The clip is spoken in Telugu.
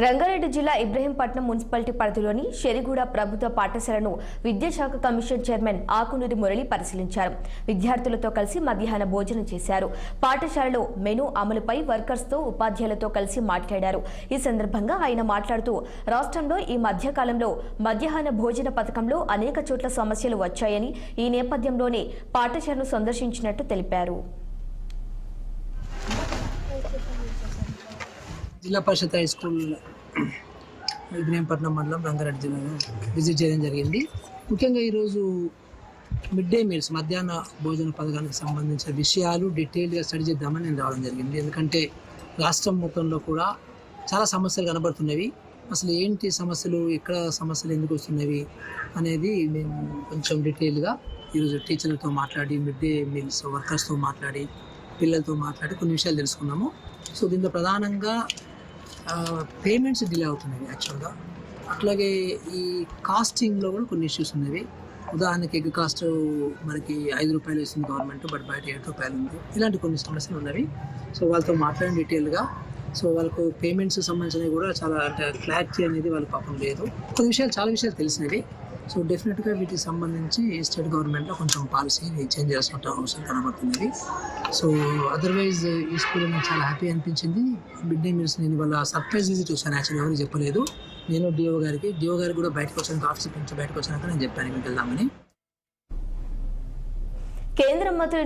రంగారెడ్డి జిల్లా ఇబ్రహీంపట్నం మున్సిపాలిటీ పరిధిలోని షెరిగూడ ప్రభుత్వ పాఠశాలను విద్యాశాఖ కమిషన్ చైర్మన్ ఆకునూరి మురళి పరిశీలించారు. విద్యార్థులతో కలిసి మధ్యాహ్న భోజనం చేశారు. పాఠశాలలో మెనూ అమలుపై వర్కర్స్తో ఉపాధ్యాయులతో కలిసి మాట్లాడారు. ఈ సందర్భంగా ఆయన మాట్లాడుతూ రాష్ట్రంలో ఈ మధ్యకాలంలో మధ్యాహ్న భోజన పథకంలో అనేక చోట్ల సమస్యలు వచ్చాయని, ఈ నేపథ్యంలోనే పాఠశాలను సందర్శించినట్టు తెలిపారు. జిల్లా పరిషత్ హై స్కూల్ ఇబ్రహీంపట్నం మండలం రంగారెడ్డి జిల్లాలో విజిట్ చేయడం జరిగింది. ముఖ్యంగా ఈరోజు మిడ్ డే మీల్స్ మధ్యాహ్న భోజన పథకానికి సంబంధించిన విషయాలు డీటెయిల్గా స్టడీ చేద్దామని నేను రావడం జరిగింది. ఎందుకంటే రాష్ట్రం మొత్తంలో కూడా చాలా సమస్యలు కనబడుతున్నవి. అసలు ఏంటి సమస్యలు, ఎక్కడ సమస్యలు ఎందుకు వస్తున్నవి అనేది మేము కొంచెం డీటెయిల్గా ఈరోజు టీచర్లతో మాట్లాడి, మిడ్ డే మీల్స్ వర్కర్స్తో మాట్లాడి, పిల్లలతో మాట్లాడి కొన్ని విషయాలు తెలుసుకున్నాము. సో దీంట్లో ప్రధానంగా పేమెంట్స్ డిలే అవుతున్నాయి యాక్చువల్గా. అట్లాగే ఈ కాస్టింగ్లో కూడా కొన్ని ఇష్యూస్ ఉన్నవి. ఉదాహరణకి ఎగ్ కాస్ట్ మనకి 5 రూపాయలు ఇస్తుంది గవర్నమెంట్, బట్ బయట 7 రూపాయలు ఉంది. ఇలాంటి కొన్ని సమస్యలు ఉన్నవి. సో వాళ్ళతో మాట్లాడిన డీటెయిల్గా, సో వాళ్ళకు పేమెంట్స్ సంబంధించినవి కూడా చాలా అంటే క్లారిటీ అనేది వాళ్ళ పాపం లేదు. కొన్ని విషయాలు, చాలా విషయాలు తెలిసినవి. సో డెఫినెట్గా వీటికి సంబంధించి స్టేట్ గవర్నమెంట్లో కొంచెం పాలసీని చేంజ్ చేయాల్సిన అవసరం కనబడుతున్నది. సో అదర్వైజ్ ఈ స్కూల్లో నాకు చాలా హ్యాపీ అనిపించింది. మిడ్ డే మీల్స్ నేను వాళ్ళ సర్ప్రైజ్ విజిట్ చూసాను. యాక్చువల్లీ ఎవరికి చెప్పలేదు. నేను డిఓ గారికి కూడా బయటకు వచ్చాక, ఆఫీస్ నుంచి బయటకు వచ్చాక నేను చెప్పాను మీకు వెళ్దామని. కేంద్ర మంత్రి